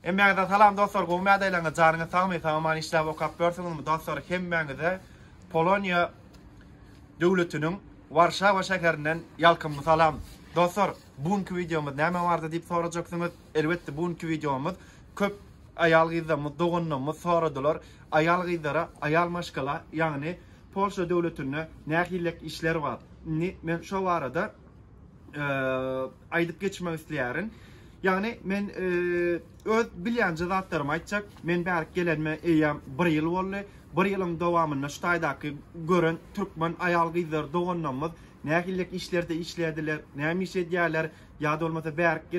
Hemmeğde salam dostlar, goğmaya daylanı canını sağmay sağman işler okap görsünüz mü dostlar, hemmeğde Polonya devletinin Varşava şehrinden yalkımlı salam. Dostlar, bugünkü videomuz näme vardı deyip soracaksınız. Elbette bugünkü videomuz köp ayal gizamız, doğunumuz soradılar. Ayal gizara, ayal maşkala, yani Polşa devletine nähillek işler var. Men şu arada aydıp geçmek isteyerin. Yani men öz bilýän zatlarym aýtjak. Men bärik gelenme eýem 1 ýyl boldy. 1 ýylyň dowamynda şu taýdaky gören türkmen aýal gyzlar dogonlarymyz nähillek işlerde işlädiler, näme iş edýärler, ýa-da bolmasa bärik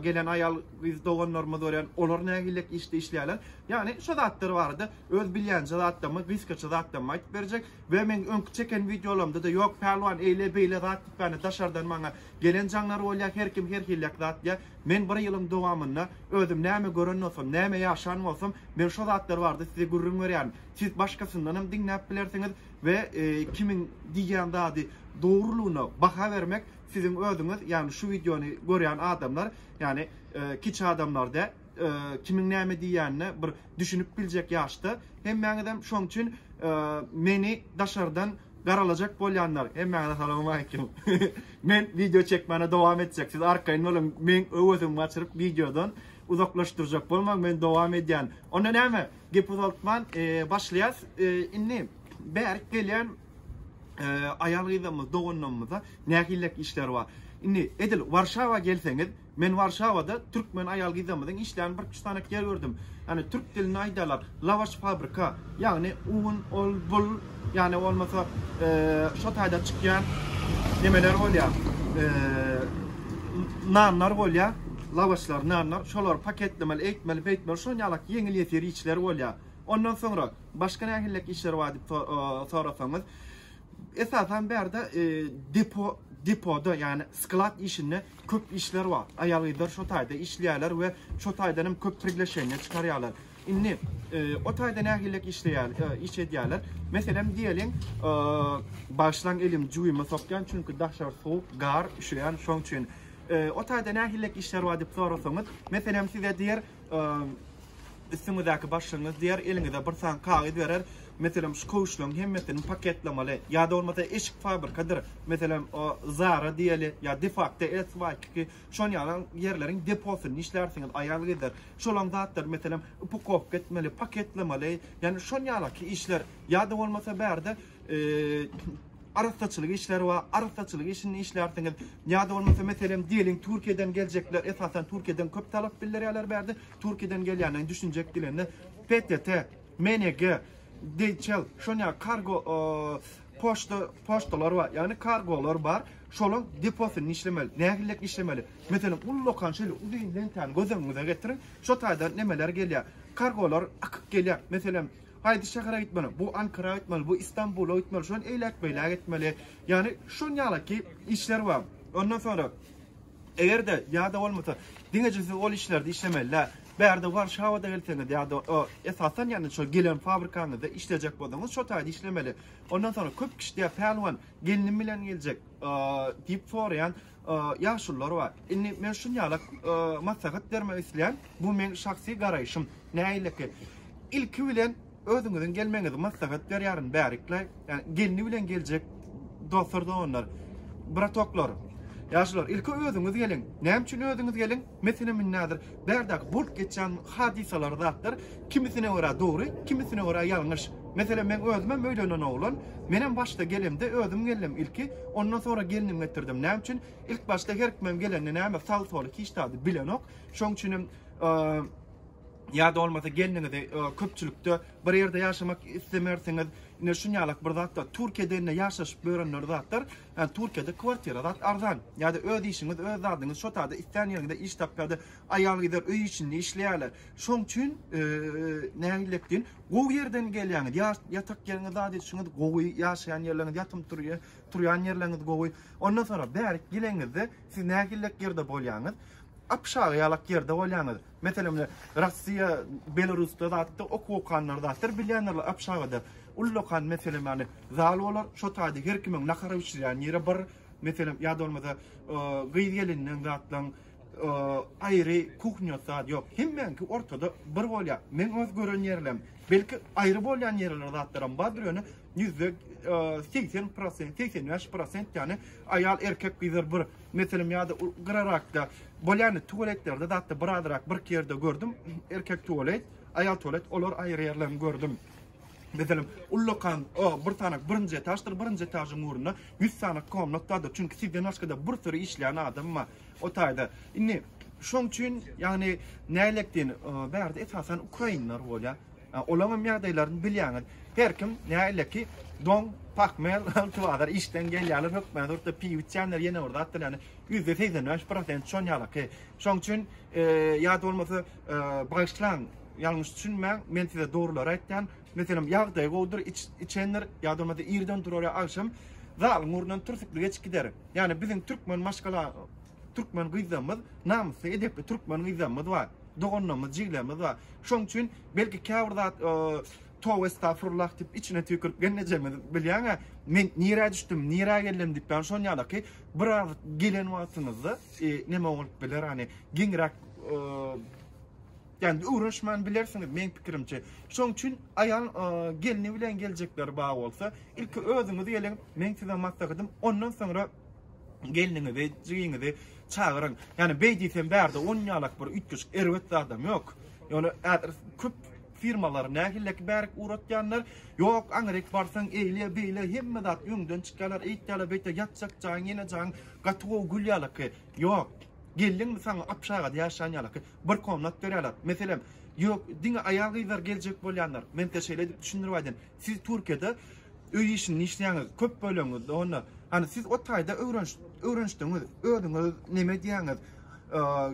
gelen aýal gyz dogonlarymyz bolan olar nähillek işde işlärler. Yani şu zatlar bardy. Öz bilýän zatlarmy, gyzgaça zatlarmy aýtyp berjek we men öňkü çeken videolarymda da ýok pärluan eýle beýle zat diýip daşardan maňa gelen jaňlar bolýar, her kim her hillek zat ýa. Men 1 ýylyň dowamynda özüm näme gören bolsam, näme ýaşan bolsam, men şu zatlar bardy size gurrun berýän. Siz başkasından hem dinläp bilersiňiz we kimin diýýän zady doğruluğuna baha vermek sizin özüňiz, yani şu videonu görýän adamlar, yani kiç adamlar da kimin näme diýänini bir düşünüp biljek ýaşda. Hem meňedem şoň üçin meni daşardan garalajak bolýanlar. Hem meňe salam alaykum. Men video çekmene dowam etjek. Siz arkaýyn bolun, men özüm açyryp videodan uzaklaştıracak bolmak, men dowam edýän. Onda näme? Gep uzatman başlaýas. Inni bärik gelen ayal gyzamyz, dogonlarymyza nähillek işler var. Inni edil Varşava gelseňiz, men Warşawada türkmen ayal gyzamyzyň işlerini bir tane yer gördüm. Yani Türk dilini aýdalar, lavaş fabrika, yani un, ol, bul, yani olmasa şu taýda çykýan nemeler bolýar, nanlar bolýar, lavaşlar, nanlar, şolar paketlemeli, eýtmeli, beýtmeli, şonýalak yeňil ýeteri işler bolýar. Ondan sonra başka nähillek işler var diýip sorasaňyz, esasen berde depoda, yani sklat işinde köp işler var. Ayal gyzlar şu taýda işleýärler we şu taýdan hem köp birleşenler çykarýarlar. Inni o taýda nähillek iş edýärler. Meselem diýelim, başlaň elim juýma sokýan, çünki daşar soğuk, gar, üşüýän, şoň üçin o taýda nähillek işler var diýip sorasaňyz, meselem size diýer üstüňizde başlaňyz diýer, eliňizde bir san kağıt berer. Mesela şu koşulun hemmetini paketlamalı ya da olmasa eşik fabrikadır. Mesela o Zara diýeli ya defakta ki şon ýalan yerlerin deposunu işlersiniz, ayal gider. Şolan zatlar mesela upukop etmeli, paketlamalı. Yani şon ýalaki işler ya da olmasa berde araççılık işler var. Araççılık işini işlersiniz. Ya da olmasa mesela diýelim Türkiýeden geljekler, esasen Türkiýeden köp talap billerýärler berdi. Türkiýeden gelýänler düşünjek dilenler PTT, MNG, DHL, şoňa kargo poştalar var, yani kargolar var. Şolan deposyny işlemeli, nähillek işlemeli. Mesela ullokan şöyle uzun tane gözüňize getirin. Şu taýda nemeler gelýär? Kargolar akyp gelýär. Mesela haydi şähere gitmeli, bu Ankara gitmeli, bu İstanbul'a gitmeli, şoň eýlek beýle gitmeli. Yani şoňalaky işler var. Ondan sonra eğer de ya da olmasa diňejisi ol işlerde işlemeler. Berde Warşawada gelseňiz ya da esasen, yani şu gelen fabrikaňyzda işlejek bolsaňyz şu taýda işlemeli. Ondan sonra köp kişi diýip pärluan gelinim bilen geljek diýip soraýan ýaşullar var. Inni men şunýalak maslahat bermek isleýän, bu men şahsy garaýşym. Näileki ilki bilen özüňiziň gelmeňizi maslahat berýärin bärikle. Yani gelini bilen geljek dostlar da onlar. Bratoklar, yaşlar, ilki özüňiz gelin. Näme üçin özüňiz gelin? Meselem nädir? Berdak bulup geçen hadisalar zatlar kimisine göre doğru, kimisine göre ýalňyş. Mesela men özüme möýlenen oglan, menem başta gelimde özüm geldim ilki, ondan sonra gelinim getirdim. Näme üçin? İlk başta her kimem gelende näme sal-soly iştady bilenok. Şoň üçin ya da olmasa geliniňizde köpçülükde bir ýerde ýaşamak istemersiňiz, ine şunýalak bir zatda Türkiýede ýaşaşyp görenler zatlar, yani Türkiýede kwartira zat arzan. Ya da öz işiňiz, öz zadyňyz şu taýda isleýän ýerinde iş tapýardy, aýal gider öý içinde işleýärler. Şoň üçin nähillekden gowy ýerden gelýäňiz, ýatak ýeriňiz zady şuňy gowy ýaşaýan ýerleriňiz, ýatym turýan ýerleriňiz gowy. Ondan sonra bärik gileňizde siz nähillek ýerde bolýaňyz, apşağı ýalak ýerde bolýaňyz. Mesela Russiya, Belarusda da okukanlar da bilýänler apşagyda. Ullokan mesela yani zal bolar, şu taýda her kimin nakara üçlän ýere bir, mesela ýa-da bolmasa gyz geliniň zatlaň ayrı kuhnyası yok. Hemmenki ortada bir bolya. Men öz gören yerlem. Belki ayrı bolyan yerler zatlaram badröne %80%, 85% yani ayal erkek gider bir. Meselem ya da gırarakda bolyanı tuvaletlerde zaten biraderak bir yerde gördüm. Erkek tuvalet, ayal tuvalet olur ayrı yerlem gördüm. Mesela ullokan bir tane birinci etajın uğruna 100 tane komnatlarda çünkü sizden aşkıda bir sürü işleyen adam var. O tayda. İnni şoň üçin yani nälikden bärde esasen Ukraynalar bolýar. Olamam ýagdaýlaryny bilýäňiz. Her kim näileki don pakmel tuadar işten gelýärler hökmen orta piw içenler ýene orada atdylar. %80% şonýalyk. Şoň üçin ýa-da bolmasa başlan ýalňyş düşünmän men size dogrular aýtdym. Meselem ýagdaý gowdur içenler ýa-da bolmasa irden turýar akşam zal murdan tursyply geçip gider. Yani bizim Türkmen maşgala Türkmen gyzamyz, namysy edepli Türkmen gyzamyz var. Dogonlamyz, jiglemyz var. Şoň üçin belki käwrdat tow estağfurullah dip içine tükürüp gelnejemi bilýäňä. Men nire düşdüm, nire geldim dip ben şonýalyky biraz gelen wagtyňyzdy neme bolup biler hani giňrak yani uğraşman bilersiniz men pikirimçe. Şoň üçin aýal gelini bilen geljekler baý bolsa, ilki özüňizi gelen men size maslahatym, ondan sonra geliniňizi, jigiňizi çağırın. Yani beýdisen bärde 10 ýalyk bir 300 erwet adam yok. Yani köp firmalar nähillek bärik uratýanlar yok aňrek barsaň eýle beýle hemme dat ýöňden çykarlar eýtýärler beýte ýatjak jaň ýene jaň gatwa gülýärler yok. Gelin sana apşağa ýaşan ýalyk bir komnat berýärler. Meselem yok diňe aýagylar geljek bolýanlar. Men teşekkür edip düşündirip siz Türkiýede öý işini işleýäňiz köp bölüňiz onu. Hani siz o taýda öwrenşdiňiz, öýdüňiz neme diýäňiz?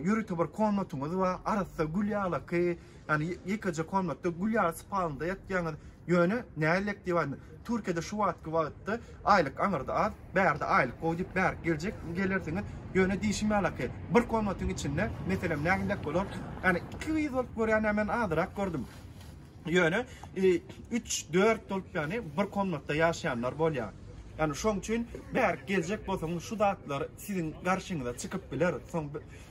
Ýürüte bir komnatyňyz bar, arasda gülýärler. Yani ýekaja komnatda gülýär spalynda ýatýaňyz ýöne nälik diýýär. Türkiýede şu wagtda aýlyk aňyrda az, bärde aýlyk goýup bär geljek gelersiňiz ýöne diýişmälek. Bir komnatyň içinde meselem nälik bolar? Yani 200 bolup görýän hemen azyrak gördüm. Ýöne 3-4 bolup yani bir komnatda ýaşaýanlar bolýar. Yani şoň üçin bär geljek bolsaň şu zatlar siziň garşyňyza çykyp biler. Soň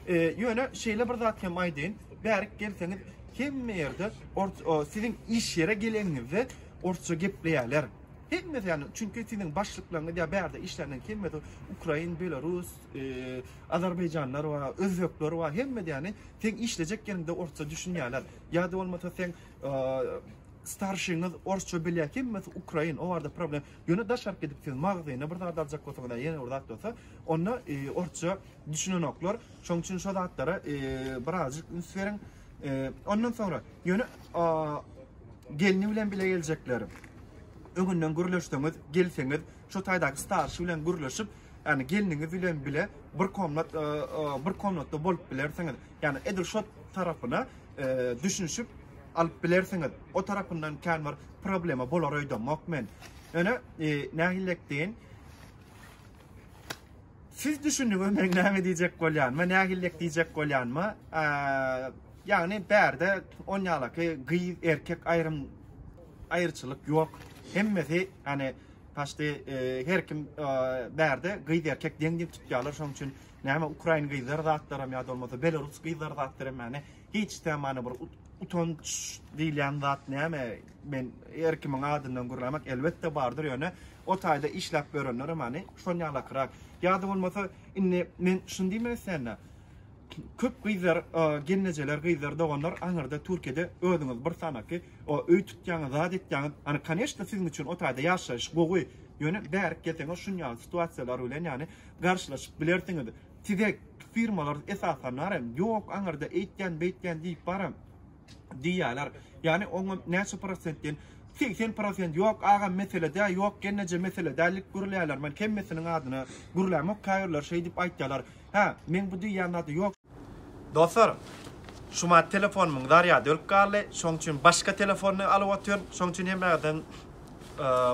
ýöne şeýle bir zat hem aýdyn, bär gelseňiz hemme ýerde siziň iş ýere geleňizde orça gepleýärler. Hemme yani çünkü siziň başlyklaryňyz ýa bärde işlerden hemme Ukraina, Belarus, Azerbaýjanlar we Özbekler we hemme yani sen işlejek ýerinde orça düşünýärler. Ýa-da bolmasa sen starşyňyz orça bilýär hemme Ukraina o arada problem. Ýöne daşark edip siz magazyna bir zat aljak bolsaňyz ýene orada atsa onu orça düşünenoklar. Şoň üçin şu zatlara birazjyk üns beriň. Ondan sonra ýöne gelini bilen bile geljekler. Öňünden gürleşdiňiz, gelseňiz, şu taýdaky starşy bilen gürleşip, yani geliniňiz bilen bile bir komnatda bolup bilersiňiz. Yani edir şu tarapyna düşünüşip alyp bilersiňiz. O tarapyndan kän bir problema bolar öýdem mokmen. Ýöne nähillekden siz düşünýäňiz men näme diýjek bolýan? Men nähillek diýjek bolýanmy? Yani bärde on ýalyky gyz erkek ayrıçylyk ýok. Hemmesi hani paşty her kim bärde gyz erkek deňdip tutýarlar. Şoň üçin näme Ukraina gyzlar zatlaram ýa-da bolmasa Belarus gyzlar zatlaram yani hiç tämany bir utanç diýilýän zat näme men her kimiň adyndan gurlamak elbetde bardyr ýöne o taýda işläp görenler hani şoň ýalykrak ýa-da bolmasa inni men şunu diýmeli sende köp gyzlar gelnejeler gyzlar doganlar aňyrda Türkiýede özüňiz bir sanaky o öý tutýaňyz zat etýäňiz hani kanyşda siziň üçin o taýda ýaşaýyş gowy ýöne bärik gelseňiz şunýaly situasiýalar bilen ýani garşylaşyp bilersiňiz. Size firmalar esasan ýok aňyrda eýtgen beýtgen diýip baram diýýärler. Yani oňa näçe prosentden 80% yok aga meselede yok genece meselede gurulýarlar. Men kemmesiniň adyna gurulamak kaýyrlar şey dip aýtýarlar. Ha, men bu diýýänlerde yok. Dostlar, şuma telefonumyň darýa dölüp galdy. Şoň üçin başga telefony alyp otyryn. Şoň üçin hemmäden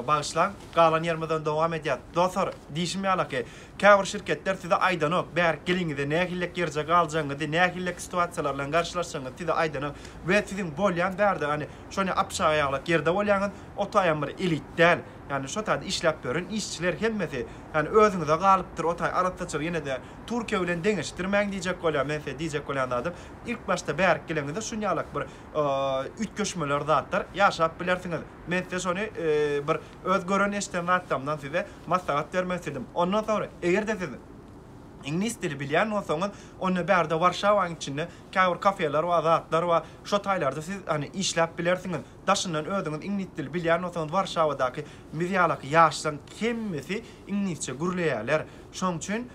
bağışlan. Galan ýermeden dowam edýär. Dostlar, diýişim ýalyky Käwir şirketler size aydanok, bärik geliňizde nähillek gerje galjaňyzy, nähillek situasiýalarla garşylaşsaňyz size aydanok we sizin bolýan bärde hani şonu apşağa ýaglap gerde bolýaňyz, otaýan bir elitden, yani şo taýda işläp görün işçiler hemmesi, yani özüňize galypdyr, otay aratdaçyr ýene-de Türkiýe bilen deňeşdirmäň diýjek bolýar, mense diýjek bolýan adam ilk başta bärik geleninde şunýalak bir ütköşmeler zatlar ýaşap bilersiňiz. Mense şonu bir öz gören eşden zatlamdan size maslahat bermek istedim. Ondan sonra eger de siz İngiliz dili bilýän bolsaňyz, onu bärde Warşawaň içinde käwir kafeler we zatlar we şo taýlarda siz hani işläp bilersiňiz. Daşyndan özüňiz İngiliz dili bilýän bolsaňyz Warşawadaky miziýalaky ýaşlaryň kemmesi İngilizce gürleýärler. Şoň üçin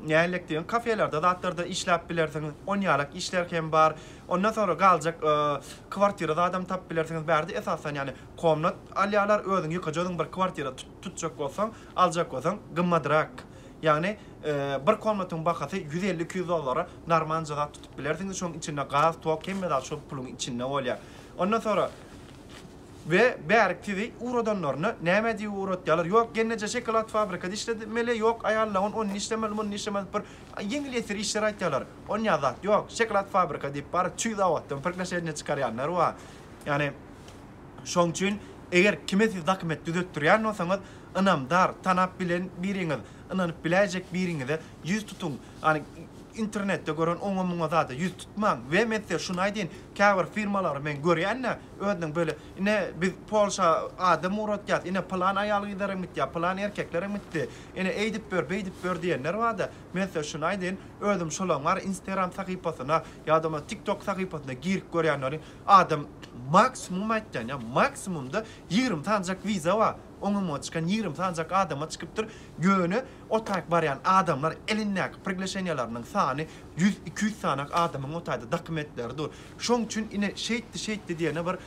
nähillek diýen kafelerde zatlarda işläp bilersiňiz. Onýalak işlerken bar. Ondan sonra galjak kwartirada adam tap bilersiňiz bärde esasen yani komnat alýalar özüň ýykajagyň bir kwartira tutjak bolsaň, aljak bolsaň gymmadrak. Yani bir komnatyň bahasy $150-200 narmanjada tutup bilersiňiz. Şoň içinde gaz, tok, kemmedal şo puluň içinde bolýar. Ondan sonra ve bärik tizi urodanlaryny näme diýip urotýarlar? Ýok, genneje şokolad fabrikada işledimeli, ýok aýallaryň onu işlemeli, bunu işlemeli bir ýeňil esir işler aýtýarlar. Oňa zat ýok, şokolad fabrika diýip bar çüýdawatdan pirkleşene çykarýanlar wa. Yani şoň üçin eger kime siz dokument düzeltdirýän bolsaňyz, ynamdar, tanap bilen biriňiz, ynanyp biläjek biriňize ýüz tutun. Yani internette gören oňa zada ýüz tutmaň we metse şunu aýdyn, käwir firmalary men görýänne, özüň böyle ine biz Polşa adam uratýar, ine plan aýaly gidermitdi, plan erkekler mitdi, ine eýdip bör diýenler wada. Metse şunu aýdyn, özüm şolaňlar Instagram sahypasyna ýa-da TikTok sahypasyna girip görýänler, adam maksimum aýtjan, ya maksimumda 20 tanjak viza wa. Oňa çykan 20 tanjak adama çykypdyr. Göni otak barýan adamlar elinäk priglešenýalarynyň sany 100-200 sanak adamyň otayda dokumentleri dur. Şoň üçin ine şeýtdi diýene bir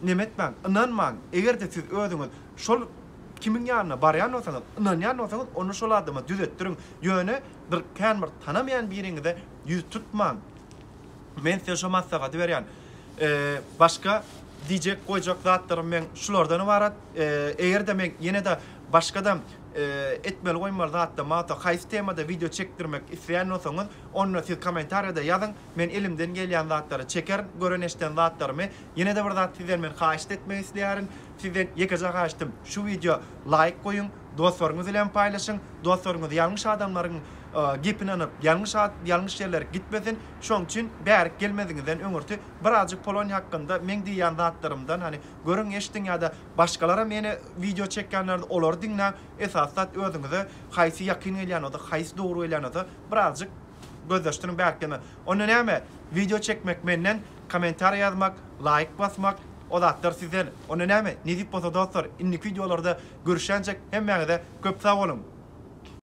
nemetmäň, inanmaň. Egerde siz özüňiz şol kimiň ýanyna barýan bolsaňyz, inanýan bolsaňyz, onu şol adama düzeltdirin. Ýöne bir kän bir tanamayan biriňize ýüz tutmaň. Men size şo maslahat berýän. Başka diýjek goýjak zatlarym men şulardan ibarat. Egerde men ýene-de başgadan etmeli goýmaly zatda mata haýsy temada video çekdirmek isleýän bolsaňyz, onu siz kommentariýada ýazyň. Men elimden gelýän zatlary çeker, göreneşden zatlarymy ýene-de bir zat sizden men haýyş etmek isleýärin. Sizden ýekejak haýyşdym. Şu video like goýun, dostlaryňyz bilen paýlaşyň, dostlaryňyz ýalňyş adamlaryň gepini anıp yanlış yerlere gitmesin. Şoň üçin bärik gelmediňizden öňürti birazjyk Polonya hakkında men diýen zatlarymdan hani görüň eşdiň ýa-da başgalara meni video çekkenlerde olar diňle esasat özüňize haýsy ýakyn elýän, haýsy dogry elýän, birazjyk gözleşdirin bärik. Onu näme? Video çekmek menden komentar ýazmak, like basmak, o zatlar sizden. Onu näme? Ne diýip bolsa dostlar, inlik videolarda görüşenjek hemmäňize köp sag bolun.